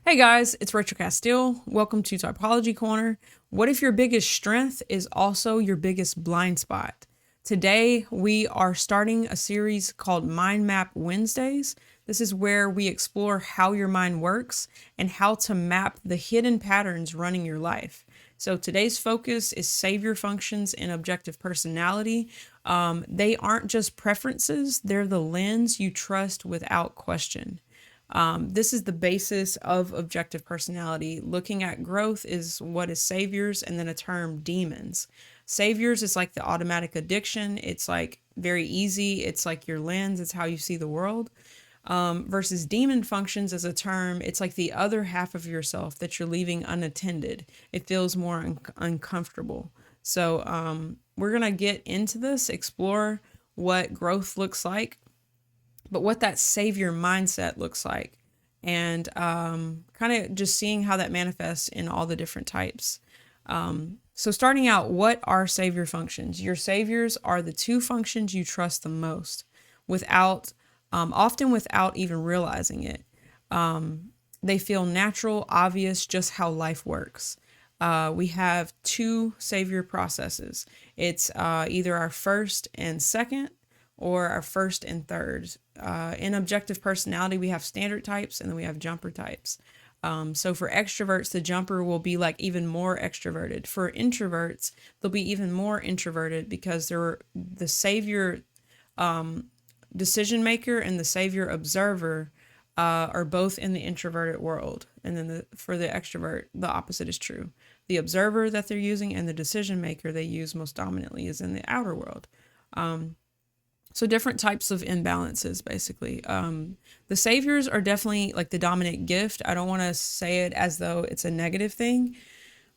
Hey guys, it's Rachel Castile. Welcome to Typology Corner. What if your biggest strength is also your biggest blind spot? Today, we are starting a series called Mind Map Wednesdays. This is where we explore how your mind works and how to map the hidden patterns running your life. So today's focus is savior functions and objective personality. They aren't just preferences, they're the lens you trust without question. This is the basis of objective personality. Looking at growth is what is saviors, and then a term demons. Saviors is like the automatic addiction. It's like very easy. It's like your lens. It's how you see the world. Versus demon functions as a term. It's like the other half of yourself that you're leaving unattended. It feels more uncomfortable. So we're going to get into this, explore what growth looks like, but what that savior mindset looks like, and kind of just seeing how that manifests in all the different types. So starting out, what are savior functions? Your saviors are the two functions you trust the most often without even realizing it. They feel natural, obvious, just how life works. We have two savior processes. It's either our first and second, or our first and third. In objective personality, we have standard types and then we have jumper types. So for extroverts, the jumper will be like even more extroverted. For introverts, they'll be even more introverted because they're the savior decision maker and the savior observer are both in the introverted world. And then for the extrovert, the opposite is true. The observer that they're using and the decision maker they use most dominantly is in the outer world. So different types of imbalances, basically. The saviors are definitely like the dominant gift. I don't want to say it as though it's a negative thing.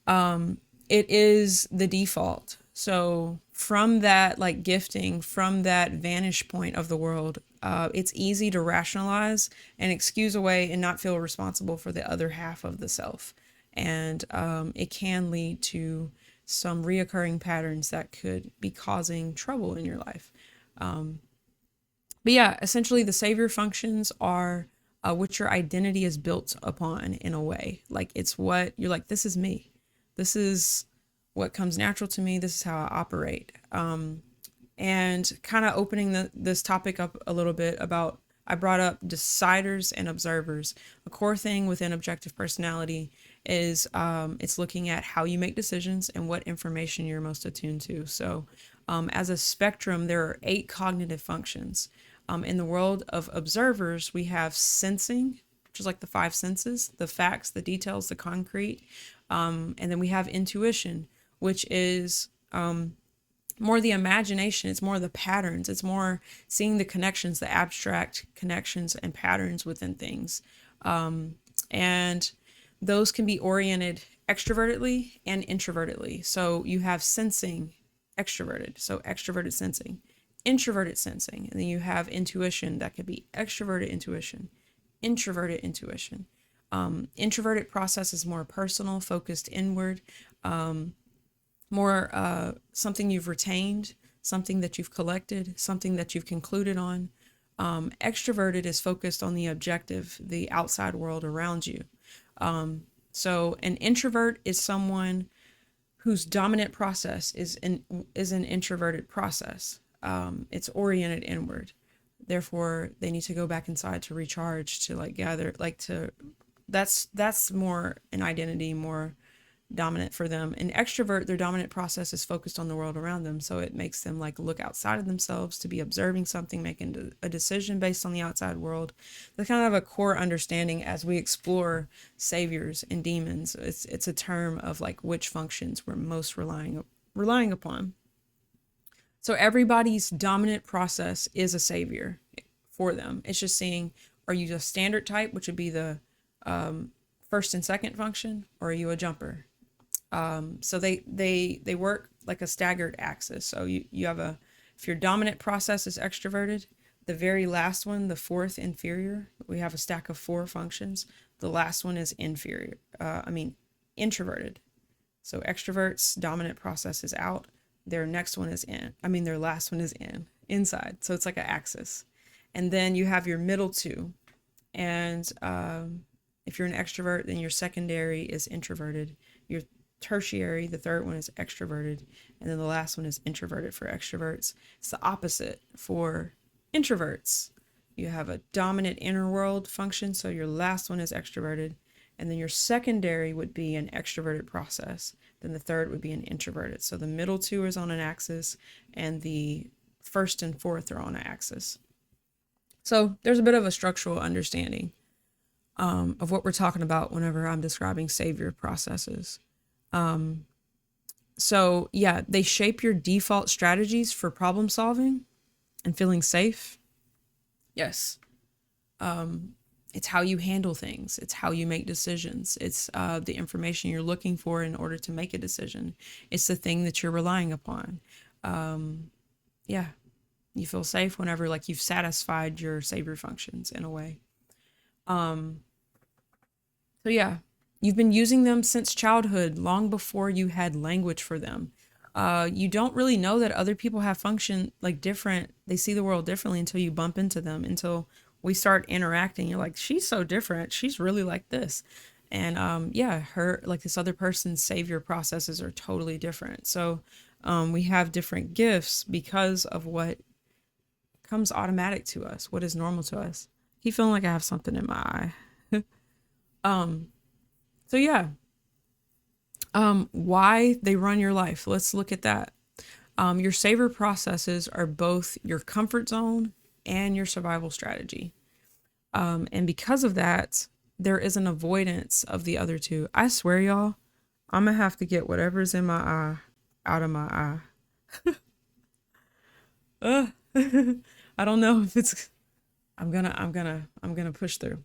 It is the default. So from that like gifting, from that vantage point of the world, it's easy to rationalize and excuse away and not feel responsible for the other half of the self. And it can lead to some reoccurring patterns that could be causing trouble in your life. But yeah, essentially the savior functions are what your identity is built upon in a way. Like it's what you're like, this is me. This is what comes natural to me. This is how I operate. And kind of opening this topic up a little bit about, I brought up deciders and observers. A core thing within objective personality is it's looking at how you make decisions and what information you're most attuned to. So as a spectrum, there are 8 cognitive functions. In the world of observers, we have sensing, which is like the 5 senses, the facts, the details, the concrete. And then we have intuition, which is more the imagination. It's more the patterns. It's more seeing the connections, the abstract connections and patterns within things. And those can be oriented extrovertedly and introvertedly. So you have sensing, extroverted, so extroverted sensing, introverted sensing, and then you have intuition that could be extroverted intuition, introverted intuition. Introverted process is more personal, focused inward, more something you've retained, something that you've collected, something that you've concluded on. Extroverted is focused on the objective, the outside world around you. So an introvert is someone whose dominant process is an introverted process. It's oriented inward. Therefore, they need to go back inside to recharge, to like gather, like to, that's more an identity, more dominant for them. An extrovert, their dominant process is focused on the world around them. So it makes them like look outside of themselves, to be observing something, making a decision based on the outside world. That's kind of a core understanding as we explore saviors and demons. It's a term of like which functions we're most relying upon. So everybody's dominant process is a savior for them. It's just seeing, are you a standard type, which would be the first and second function, or are you a jumper? So they work like a staggered axis. So you have if your dominant process is extroverted, the very last one, the fourth inferior, we have a stack of 4 functions. The last one is introverted. So extroverts, dominant process is out. Their next one is their last one is inside. So it's like an axis. And then you have your middle 2. And If you're an extrovert, then your secondary is introverted. Your tertiary, the third one, is extroverted. And then the last one is introverted for extroverts. It's the opposite for introverts. You have a dominant inner world function, so your last one is extroverted. And then your secondary would be an extroverted process. Then the third would be an introverted. So the middle two is on an axis, and the first and fourth are on an axis. So there's a bit of a structural understanding of what we're talking about whenever I'm describing savior processes. So yeah, they shape your default strategies for problem solving and feeling safe. Yes. It's how you handle things. It's how you make decisions. It's the information you're looking for in order to make a decision. It's the thing that you're relying upon. Yeah, you feel safe whenever like you've satisfied your savior functions in a way. So yeah, you've been using them since childhood, long before you had language for them. You don't really know that other people have function like different. They see the world differently until you bump into them, until we start interacting. You're like, she's so different. She's really like this. And yeah, her, like this other person's savior processes are totally different. So we have different gifts because of what comes automatic to us, what is normal to us. I keep feeling like I have something in my eye. So yeah, why they run your life. Let's look at that. Your savior processes are both your comfort zone and your survival strategy. And because of that, there is an avoidance of the other two. I swear, y'all, I'm gonna have to get whatever's in my eye out of my eye. I don't know if it's. I'm gonna push through.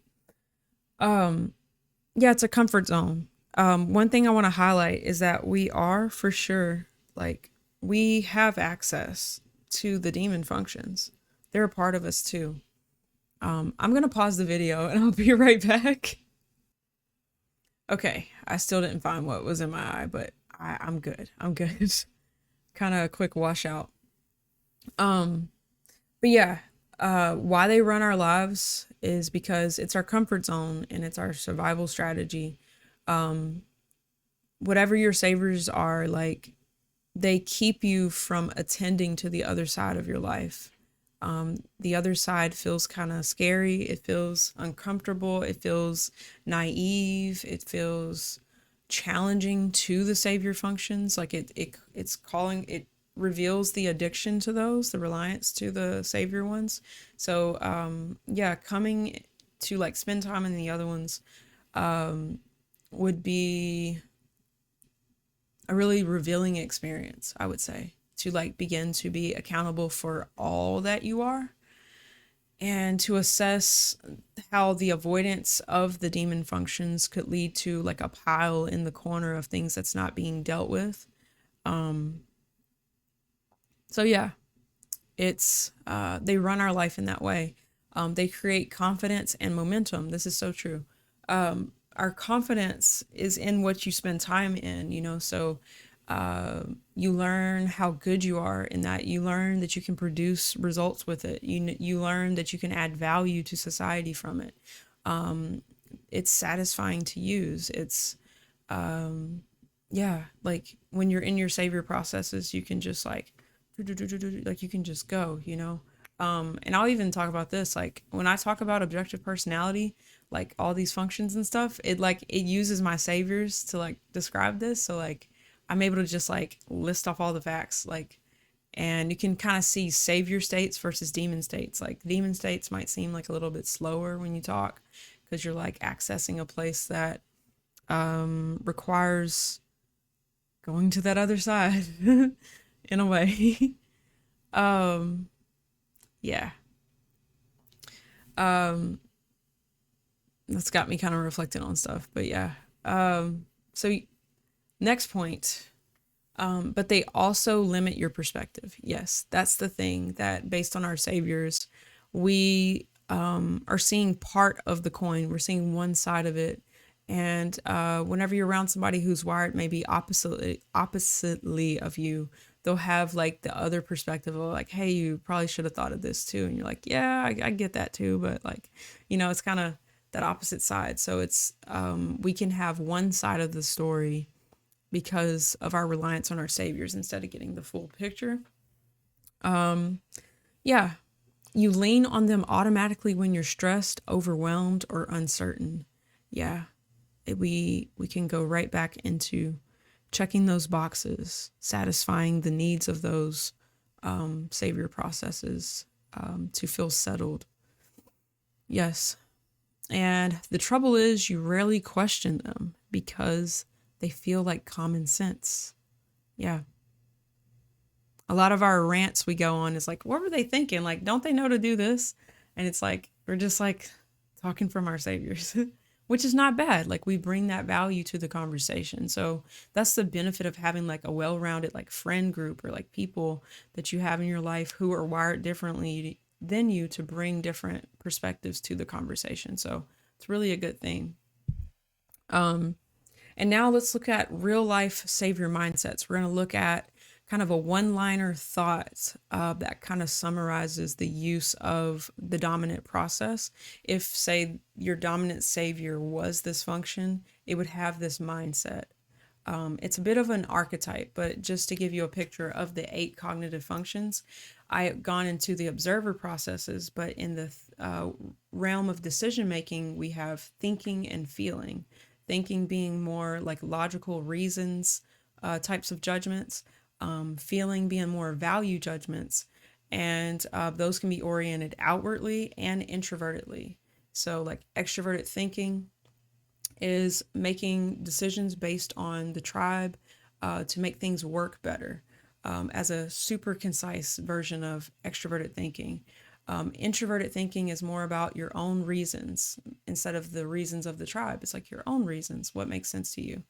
Yeah, it's a comfort zone. One thing I want to highlight is that we are for sure, like, we have access to the demon functions. They're a part of us too. I'm going to pause the video and I'll be right back. Okay, I still didn't find what was in my eye, but I'm good. I'm good. Kind of a quick washout. But yeah, why they run our lives is because it's our comfort zone and it's our survival strategy. Whatever your saviors are, like, they keep you from attending to the other side of your life. The other side feels kind of scary. It feels uncomfortable. It feels naive. It feels challenging to the savior functions. Like it reveals the addiction to those, the reliance to the savior ones. So yeah, coming to like spend time in the other ones would be a really revealing experience, I would say, to like begin to be accountable for all that you are and to assess how the avoidance of the demon functions could lead to like a pile in the corner of things that's not being dealt with. So yeah, it's they run our life in that way. They create confidence and momentum. This is so true. Our confidence is in what you spend time in, you know, so you learn how good you are in that. You learn that you can produce results with it. You learn that you can add value to society from it. It's satisfying to use. It's yeah, like when you're in your savior processes, you can just like you can just go, you know. And I'll even talk about this, like when I talk about objective personality, like all these functions and stuff, it uses my saviors to like describe this. So like I'm able to just like list off all the facts, like, and you can kind of see savior states versus demon states. Like demon states might seem like a little bit slower when you talk because you're like accessing a place that requires going to that other side in a way. Yeah. That's got me kind of reflecting on stuff, but yeah. So next point. But they also limit your perspective. Yes, that's the thing, that based on our saviors, we are seeing part of the coin. We're seeing one side of it. And whenever you're around somebody who's wired maybe oppositely of you, they'll have like the other perspective of like, hey, you probably should have thought of this too. And you're like, yeah, I get that too. But like, you know, it's kind of that opposite side. So it's we can have one side of the story because of our reliance on our saviors instead of getting the full picture. Yeah, you lean on them automatically when you're stressed, overwhelmed, or uncertain. Yeah, we can go right back into checking those boxes, satisfying the needs of those savior processes to feel settled. Yes. And the trouble is, you rarely question them because they feel like common sense. Yeah. A lot of our rants we go on is like, what were they thinking? Like, don't they know to do this? And it's like, we're just like talking from our saviors, which is not bad. Like, we bring that value to the conversation. So that's the benefit of having like a well-rounded like friend group or like people that you have in your life who are wired differently than you to bring different perspectives to the conversation. So it's really a good thing. And now let's look at real life savior mindsets. We're going to look at kind of a one-liner thought that kind of summarizes the use of the dominant process. If, say, your dominant savior was this function, it would have this mindset. It's a bit of an archetype, but just to give you a picture of the 8 cognitive functions, I have gone into the observer processes, but in the realm of decision making, we have thinking and feeling. Thinking being more like logical reasons, types of judgments, feeling being more value judgments, and those can be oriented outwardly and introvertedly. So, like extroverted thinking is making decisions based on the tribe to make things work better, as a super concise version of extroverted thinking. Introverted thinking is more about your own reasons instead of the reasons of the tribe. It's like your own reasons, what makes sense to you,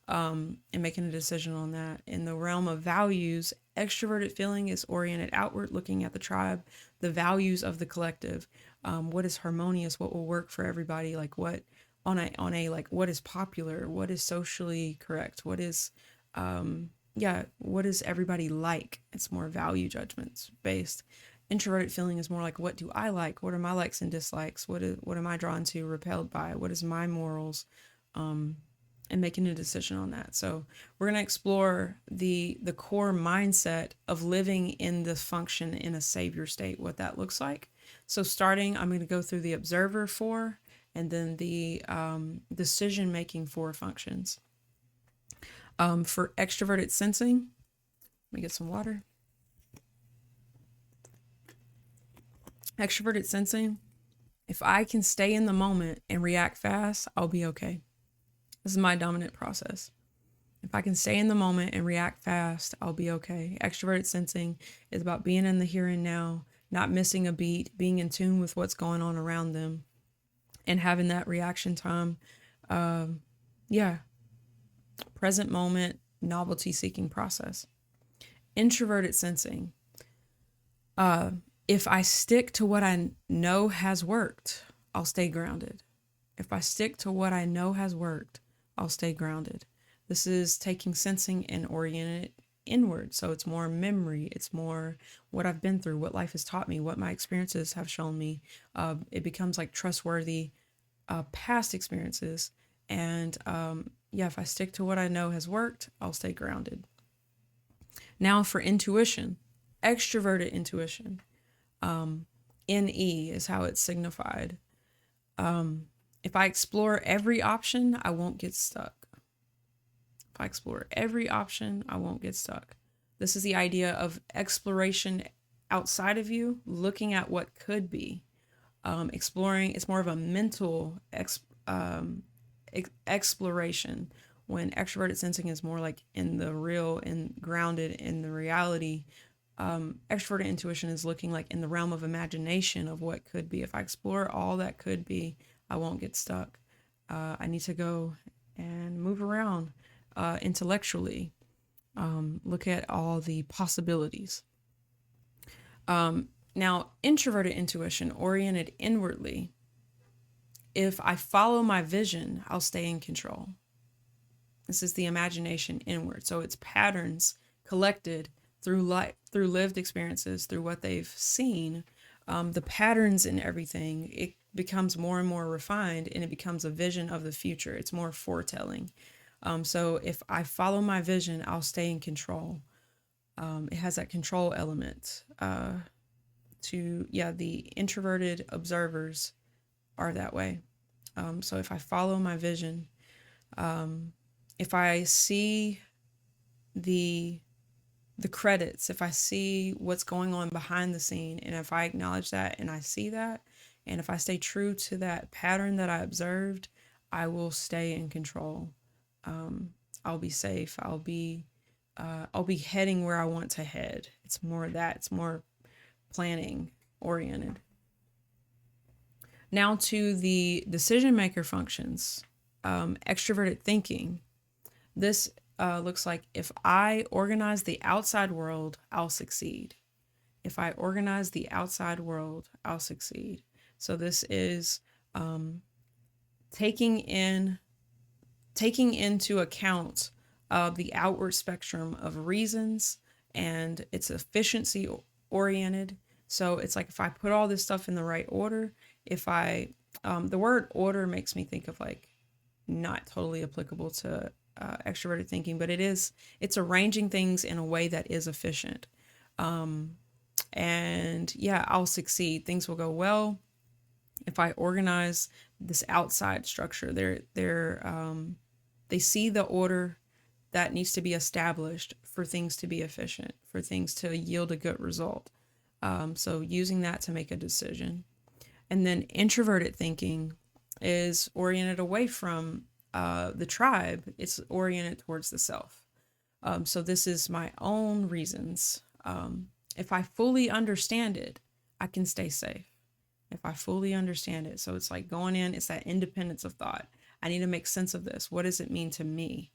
and making a decision on that. In the realm of values, extroverted feeling is oriented outward, looking at the tribe, the values of the collective. What is harmonious? What will work for everybody? Like what on a like what is popular? What is socially correct? What is what does everybody like? It's more value judgments based. Introverted feeling is more like, what do I like? What are my likes and dislikes? What am I drawn to, repelled by? What is my morals? And making a decision on that. So we're going to explore the core mindset of living in this function in a savior state, what that looks like. So starting, I'm going to go through the observer 4 and then the decision making 4 functions. For extroverted sensing, let me get some water. Extroverted sensing, if I can stay in the moment and react fast, I'll be okay. This is my dominant process. If I can stay in the moment and react fast, I'll be okay. Extroverted sensing is about being in the here and now, not missing a beat, being in tune with what's going on around them, and having that reaction time. Present moment, novelty seeking process. Introverted sensing. If I stick to what I know has worked, I'll stay grounded. If I stick to what I know has worked, I'll stay grounded. This is taking sensing and orienting it inward. So it's more memory. It's more what I've been through, what life has taught me, what my experiences have shown me. It becomes like trustworthy past experiences. And if I stick to what I know has worked, I'll stay grounded. Now for intuition, extroverted intuition. NE is how it's signified. If I explore every option, I won't get stuck. If I explore every option, I won't get stuck. This is the idea of exploration outside of you, looking at what could be. Exploring, it's more of a mental exploration, when extroverted sensing is more like in the real and grounded in the reality. Extroverted intuition is looking like in the realm of imagination of what could be. If I explore all that could be, I won't get stuck. I need to go and move around intellectually, look at all the possibilities. Now, introverted intuition, oriented inwardly. If I follow my vision, I'll stay in control. This is the imagination inward. So it's patterns collected through lived experiences, through what they've seen, the patterns in everything. becomes more and more refined, and it becomes a vision of the future. It's more foretelling. So if I follow my vision, I'll stay in control. It has that control element. The introverted observers are that way. So if I follow my vision, if I see the credits, if I see what's going on behind the scene, and if I acknowledge that and I see that, and if I stay true to that pattern that I observed, I will stay in control. I'll be safe. I'll be heading where I want to head. It's more of that. It's more planning oriented. Now to the decision maker functions. Extroverted thinking. This looks like if I organize the outside world, I'll succeed. If I organize the outside world, I'll succeed. So this is taking into account the outward spectrum of reasons, and it's efficiency oriented. So it's like if I put all this stuff in the right order, the word order makes me think of like not totally applicable to extroverted thinking, but it's arranging things in a way that is efficient. And yeah, I'll succeed. Things will go well if I organize this outside structure. They see the order that needs to be established for things to be efficient, for things to yield a good result. So using that to make a decision. And then introverted thinking is oriented away from the tribe. It's oriented towards the self. So this is my own reasons. If I fully understand it, I can stay safe. If I fully understand it. So it's like going in, it's that independence of thought. I need to make sense of this. What does it mean to me?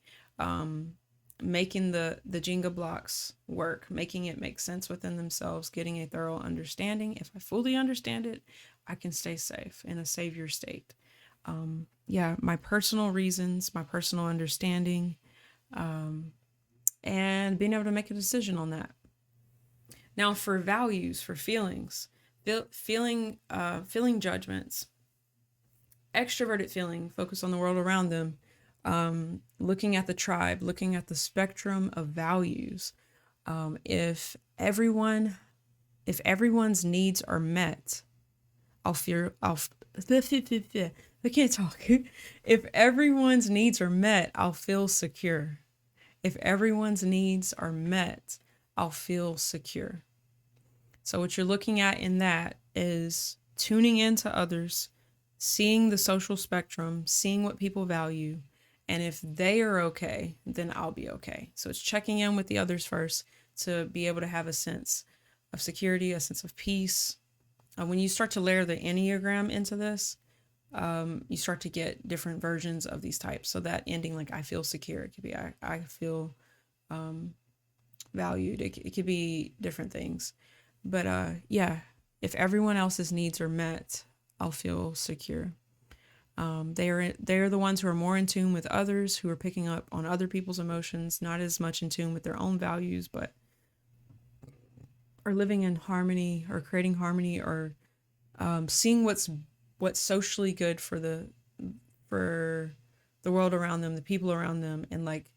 Making the Jenga blocks work, making it make sense within themselves, getting a thorough understanding. If I fully understand it, I can stay safe in a savior state. My personal reasons, my personal understanding, and being able to make a decision on that. Now for values, for feelings, feeling judgments, extroverted feeling, focus on the world around them, looking at the tribe, looking at the spectrum of values. If everyone's needs are met, I can't talk. If everyone's needs are met, I'll feel secure. If everyone's needs are met, I'll feel secure. So what you're looking at in that is tuning into others, seeing the social spectrum, seeing what people value, and if they are okay, then I'll be okay. So it's checking in with the others first to be able to have a sense of security, a sense of peace. When you start to layer the Enneagram into this, you start to get different versions of these types. So that ending, like I feel secure, it could be I feel valued. It could be different things. But if everyone else's needs are met, I'll feel secure. They're the ones who are more in tune with others, who are picking up on other people's emotions, not as much in tune with their own values, but are living in harmony or creating harmony or seeing what's socially good for the world around them, the people around them, and like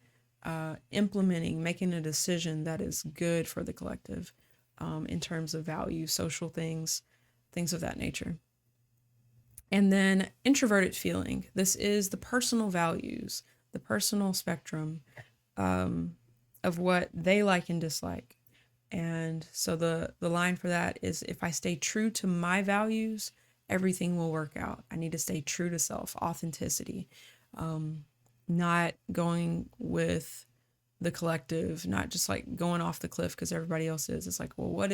making a decision that is good for the collective in terms of value, social things of that nature. And then introverted feeling. This is the personal values, the personal spectrum of what they like and dislike. And so the line for that is, if I stay true to my values, everything will work out. I need to stay true to self, authenticity, not going with the collective, not just like going off the cliff because everybody else is. It's like, well, what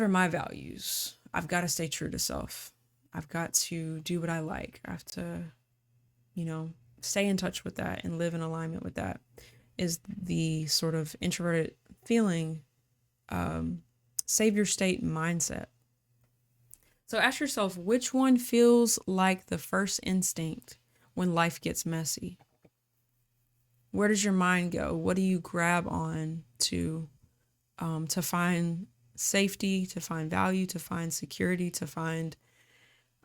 are my values? I've got to stay true to self. I've got to do what I like. I have to, stay in touch with that and live in alignment with that, is the sort of introverted feeling, savior state mindset. So ask yourself, which one feels like the first instinct when life gets messy? Where does your mind go? What do you grab on to find safety, to find value, to find security, to find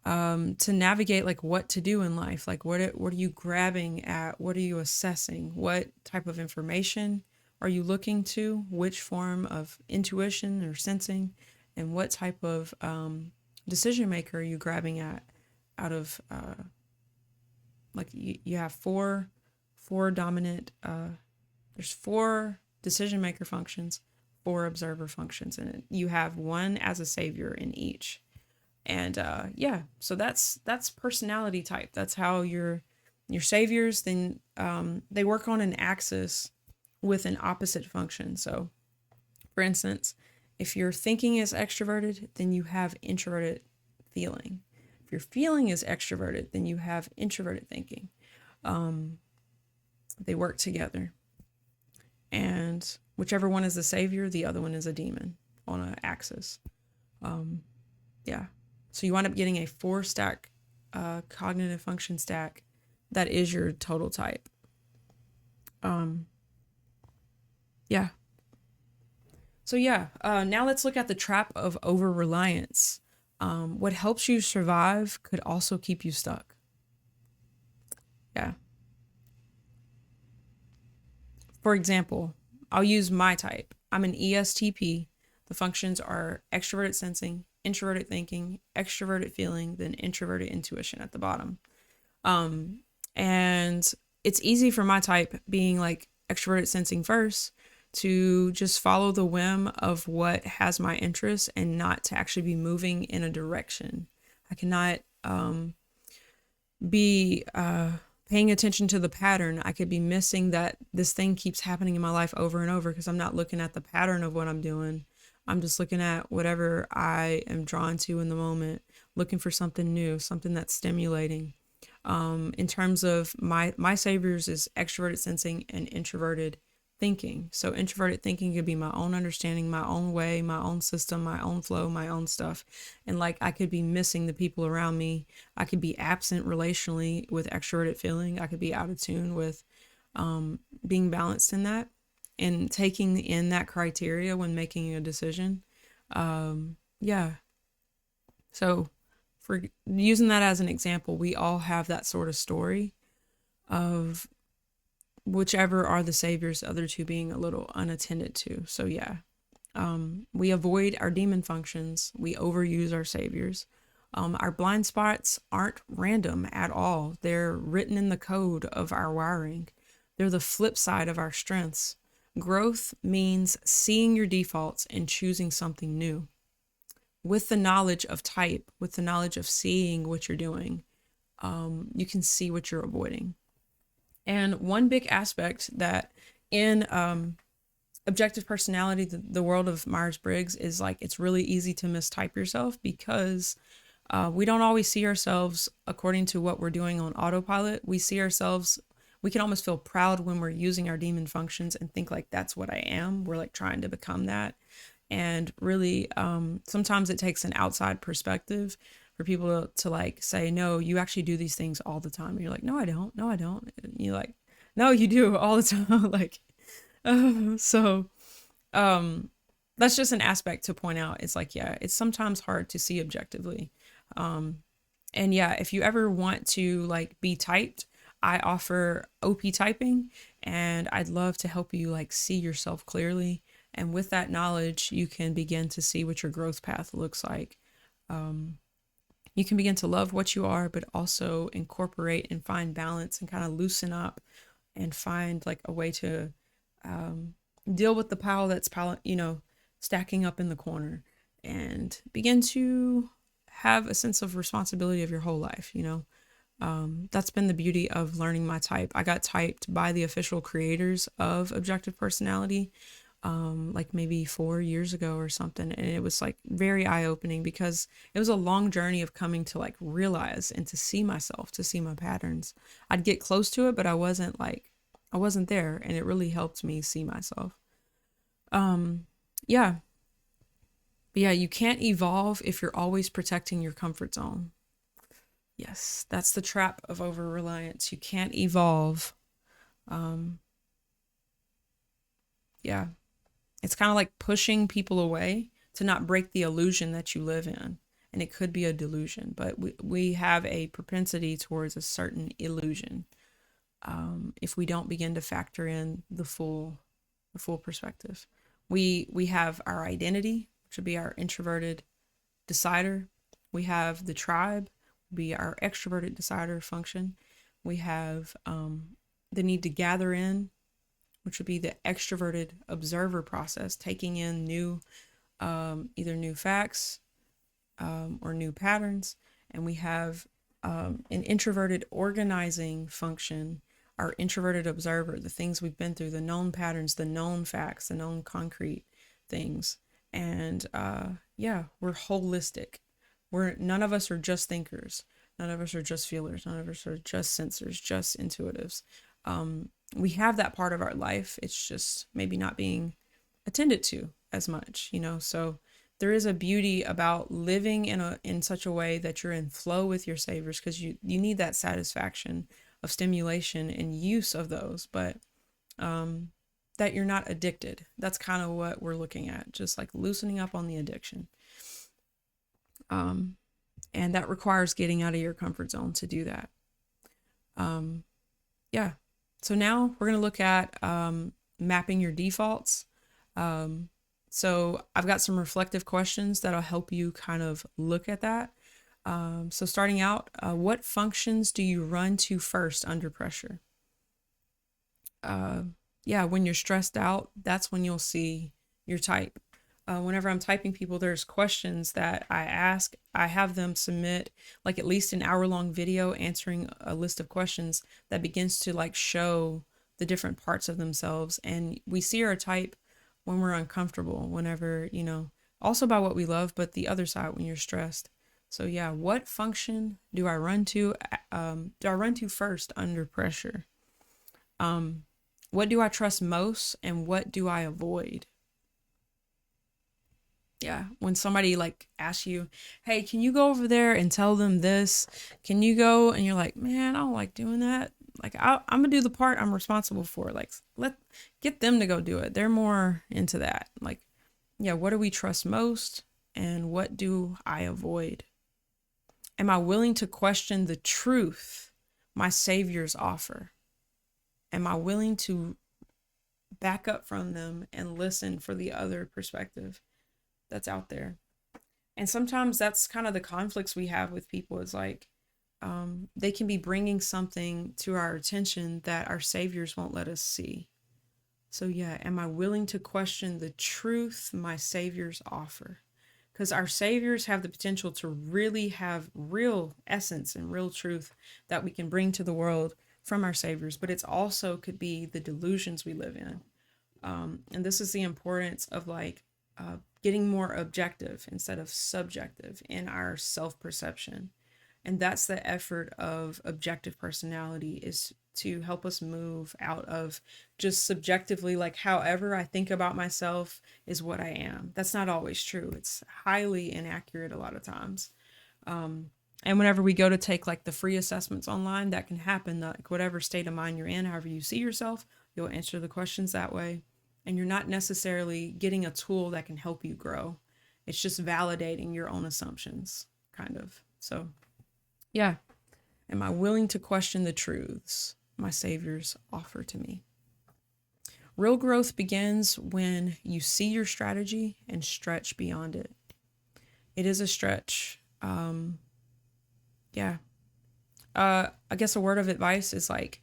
to navigate like what to do in life. Like what are you grabbing at? What are you assessing? What type of information are you looking to? Which form of intuition or sensing, and what type of decision maker are you grabbing at out of like you have four dominant there's four decision maker functions, four observer functions, and you have one as a savior in each. And yeah, so that's personality type. That's how your saviors then they work on an axis with an opposite function. So for instance, if your thinking is extroverted, then you have introverted feeling. If your feeling is extroverted, then you have introverted thinking. They work together. And whichever one is the savior, the other one is a demon on an axis. Yeah. So you wind up getting a 4-stack cognitive function stack that is your total type. Yeah. So yeah, now let's look at the trap of over-reliance. What helps you survive could also keep you stuck. Yeah. For example, I'll use my type. I'm an ESTP. The functions are extroverted sensing, introverted thinking, extroverted feeling, then introverted intuition at the bottom. And it's easy for my type, being like extroverted sensing first, to just follow the whim of what has my interest and not to actually be moving in a direction. I cannot be paying attention to the pattern. I could be missing that this thing keeps happening in my life over and over because I'm not looking at the pattern of what I'm doing. I'm just looking at whatever I am drawn to in the moment, looking for something new, something that's stimulating. In terms of my saviors is extroverted sensing and introverted thinking. So introverted thinking could be my own understanding, my own way, my own system, my own flow, my own stuff. And like I could be missing the people around me. I could be absent relationally with extroverted feeling. I could be out of tune with being balanced in that and taking in that criteria when making a decision. Yeah. So for using that as an example, we all have that sort of story of whichever are the saviors, the other two being a little unattended to. So yeah, we avoid our demon functions. We overuse our saviors. Our blind spots aren't random at all. They're written in the code of our wiring. They're the flip side of our strengths. Growth means seeing your defaults and choosing something new. With the knowledge of type, with the knowledge of seeing what you're doing, you can see what you're avoiding. And one big aspect that in objective personality, the world of Myers-Briggs, is like it's really easy to mistype yourself because we don't always see ourselves according to what we're doing on autopilot. We see ourselves, we can almost feel proud when we're using our demon functions and think like that's what I am. We're like trying to become that. And really, sometimes it takes an outside perspective for people to like say, no, you actually do these things all the time. And you're like, no, I don't. No, I don't. And you're like, no, you do all the time. Like, so that's just an aspect to point out. It's like, yeah, it's sometimes hard to see objectively. And yeah, if you ever want to like be typed, I offer OP typing, and I'd love to help you like see yourself clearly. And with that knowledge, you can begin to see what your growth path looks like. You can begin to love what you are, but also incorporate and find balance and kind of loosen up and find like a way to deal with the pile that's stacking up in the corner, and begin to have a sense of responsibility of your whole life. That's been the beauty of learning my type. I got typed by the official creators of objective personality like maybe 4 years ago or something. And it was like very eye-opening because it was a long journey of coming to like realize and to see myself, to see my patterns. I'd get close to it, but I wasn't there. And it really helped me see myself. Yeah. But yeah, you can't evolve if you're always protecting your comfort zone. Yes, that's the trap of over-reliance. You can't evolve. Yeah. It's kind of like pushing people away to not break the illusion that you live in. and it could be a delusion, but we have a propensity towards a certain illusion if we don't begin to factor in the full perspective. We have our identity, which would be our introverted decider. We have the tribe, be our extroverted decider function. We have the need to gather in, which would be the extroverted observer process, taking in new, either new facts or new patterns. And we have an introverted organizing function, our introverted observer, the things we've been through, the known patterns, the known facts, the known concrete things. And yeah, we're holistic. None of us are just thinkers. None of us are just feelers. None of us are just sensors, just intuitives. We have that part of our life. It's just maybe not being attended to as much, So there is a beauty about living in such a way that you're in flow with your saviors, because you need that satisfaction of stimulation and use of those, but that you're not addicted. That's kind of what we're looking at, just like loosening up on the addiction. And that requires getting out of your comfort zone to do that. Yeah. So now we're going to look at mapping your defaults. So I've got some reflective questions that'll help you kind of look at that. So starting out, what functions do you run to first under pressure? Yeah, when you're stressed out, that's when you'll see your type. Whenever I'm typing people, there's questions that I ask. I have them submit like at least an hour-long video answering a list of questions that begins to like show the different parts of themselves. And we see our type when we're uncomfortable, whenever, also by what we love, but the other side when you're stressed. So yeah, what function do I run to? First under pressure? What do I trust most and what do I avoid? Yeah, when somebody like asks you, hey, can you go over there and tell them this? Can you go? And you're like, man, I don't like doing that. Like, I'm gonna do the part I'm responsible for. Like, get them to go do it. They're more into that. Like, yeah, what do we trust most and what do I avoid? Am I willing to question the truth my saviors offer? Am I willing to back up from them and listen for the other perspective that's out there? And sometimes that's kind of the conflicts we have with people, is like they can be bringing something to our attention that our saviors won't let us see. So yeah, am I willing to question the truth my saviors offer? Because our saviors have the potential to really have real essence and real truth that we can bring to the world from our saviors, but it's also could be the delusions we live in. And this is the importance of like getting more objective instead of subjective in our self-perception. And that's the effort of objective personality, is to help us move out of just subjectively, like however I think about myself is what I am. That's not always true. It's highly inaccurate a lot of times. And whenever we go to take like the free assessments online, that can happen. Like whatever state of mind you're in, however you see yourself, you'll answer the questions that way. And you're not necessarily getting a tool that can help you grow. It's just validating your own assumptions, kind of. So, yeah. Am I willing to question the truths my saviors offer to me? Real growth begins when you see your strategy and stretch beyond it. It is a stretch. Yeah. I guess a word of advice is like,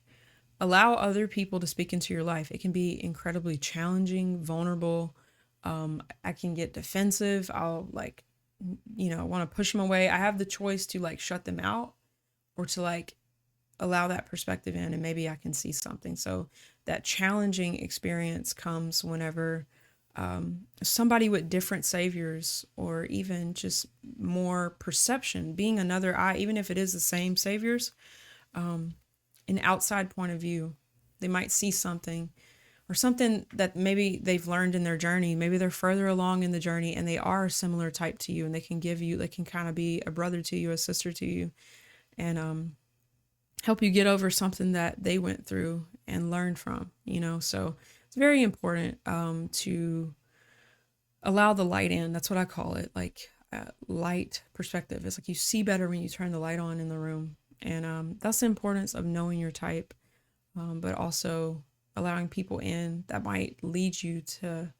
allow other people to speak into your life. It can be incredibly challenging, vulnerable. I can get defensive. I'll like, want to push them away. I have the choice to like shut them out or to like allow that perspective in, and maybe I can see something. So that challenging experience comes whenever somebody with different saviors, or even just more perception, being another eye, even if it is the same saviors, an outside point of view, they might see something or something that maybe they've learned in their journey. Maybe they're further along in the journey and they are a similar type to you, and they can kind of be a brother to you, a sister to you, and help you get over something that they went through and learned from, So it's very important to allow the light in. That's what I call it. Like, light perspective. It's like you see better when you turn the light on in the room. And that's the importance of knowing your type, but also allowing people in that might lead you to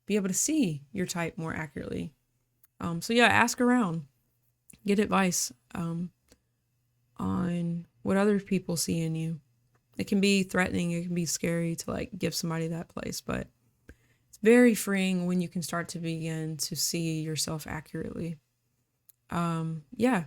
be able to see your type more accurately. So yeah, ask around, get advice on what other people see in you. It can be threatening, it can be scary to like give somebody that place, but it's very freeing when you can start to begin to see yourself accurately. Yeah,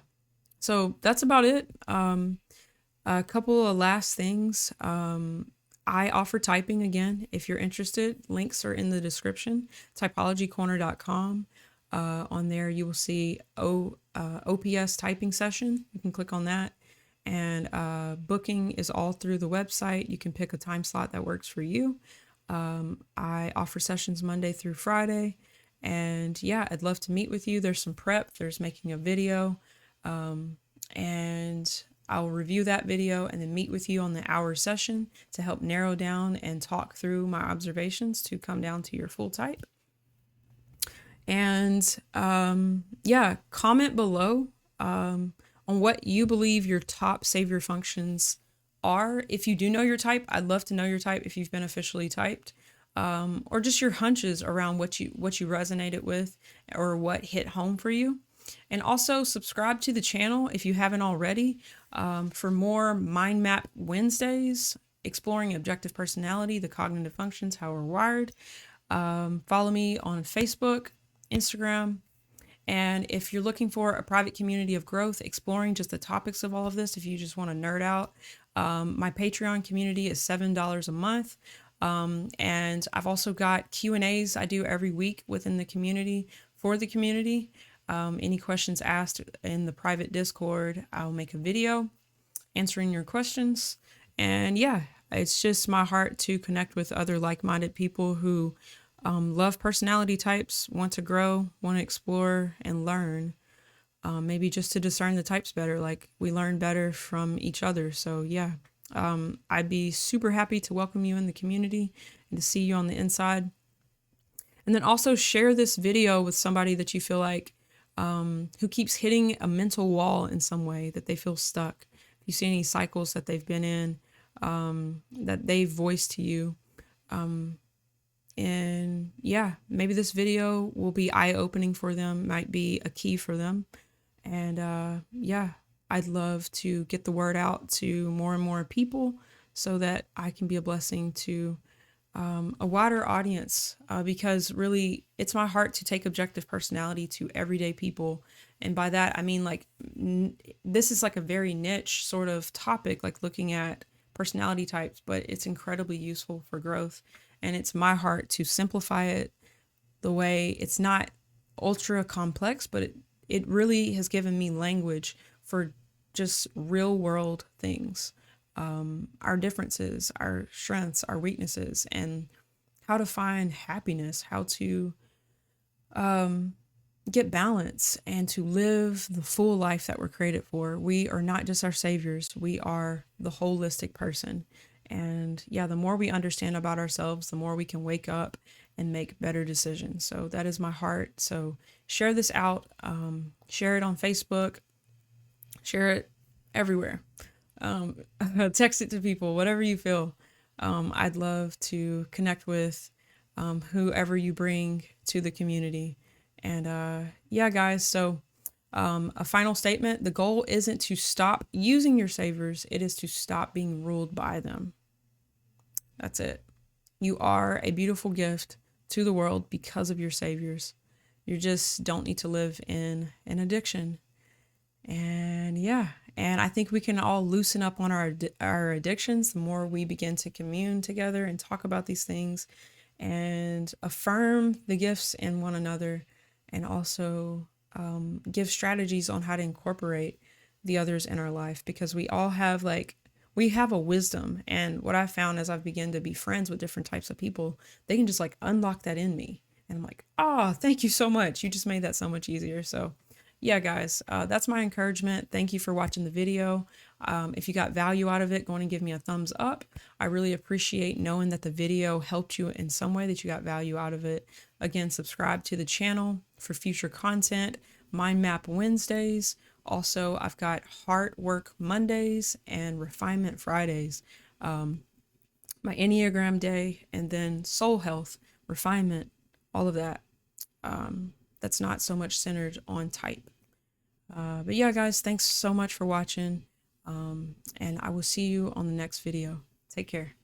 so that's about it. A couple of last things. I offer typing again. If you're interested, links are in the description. Typologycorner.com. On there, you will see OPS typing session. You can click on that. And booking is all through the website. You can pick a time slot that works for you. I offer sessions Monday through Friday. And yeah, I'd love to meet with you. There's some prep, there's making a video. And I'll review that video and then meet with you on the hour session to help narrow down and talk through my observations to come down to your full type. And yeah, comment below on what you believe your top savior functions are. If you do know your type, I'd love to know your type if you've been officially typed, or just your hunches around what you resonated with or what hit home for you. And also subscribe to the channel if you haven't already, for more Mind Map Wednesdays, exploring objective personality, the cognitive functions, how we're wired. Follow me on Facebook, Instagram. And if you're looking for a private community of growth, exploring just the topics of all of this, if you just want to nerd out, my Patreon community is $7 a month. And I've also got Q&As I do every week within the community for the community. Any questions asked in the private Discord, I'll make a video answering your questions. And yeah, it's just my heart to connect with other like-minded people who love personality types, want to grow, want to explore and learn. Maybe just to discern the types better, like we learn better from each other. So yeah, I'd be super happy to welcome you in the community and to see you on the inside. And then also share this video with somebody that you feel like who keeps hitting a mental wall in some way, that they feel stuck. If you see any cycles that they've been in, that they've voiced to you. And yeah, maybe this video will be eye-opening for them, might be a key for them. And yeah, I'd love to get the word out to more and more people so that I can be a blessing to a wider audience, because really it's my heart to take objective personality to everyday people. And by that, I mean, like, this is like a very niche sort of topic, like looking at personality types, but it's incredibly useful for growth. And it's my heart to simplify it the way it's not ultra complex, but it really has given me language for just real world things. Our differences, our strengths, our weaknesses, and how to find happiness, how to get balance, and to live the full life that we're created for. We are not just our saviors, we are the holistic person. And yeah, the more we understand about ourselves, the more we can wake up and make better decisions. So that is my heart. So share this out, share it on Facebook, share it everywhere. Text it to people, whatever you feel. I'd love to connect with whoever you bring to the community. And yeah, guys, so a final statement. The goal isn't to stop using your saviors. It is to stop being ruled by them. That's it. You are a beautiful gift to the world because of your saviors. You just don't need to live in an addiction. And yeah, and I think we can all loosen up on our addictions the more we begin to commune together and talk about these things and affirm the gifts in one another, and also give strategies on how to incorporate the others in our life, because we all have we have a wisdom. And what I found as I've begun to be friends with different types of people, they can just like unlock that in me. And I'm like, oh, thank you so much. You just made that so much easier. So yeah, guys, that's my encouragement. Thank you for watching the video. If you got value out of it, go on and give me a thumbs up. I really appreciate knowing that the video helped you in some way, that you got value out of it. Again, subscribe to the channel for future content, mind map Wednesdays. Also, I've got heart work Mondays and refinement Fridays. My Enneagram day, and then soul health, refinement, all of that. That's not so much centered on type. But yeah, guys, thanks so much for watching. And I will see you on the next video. Take care.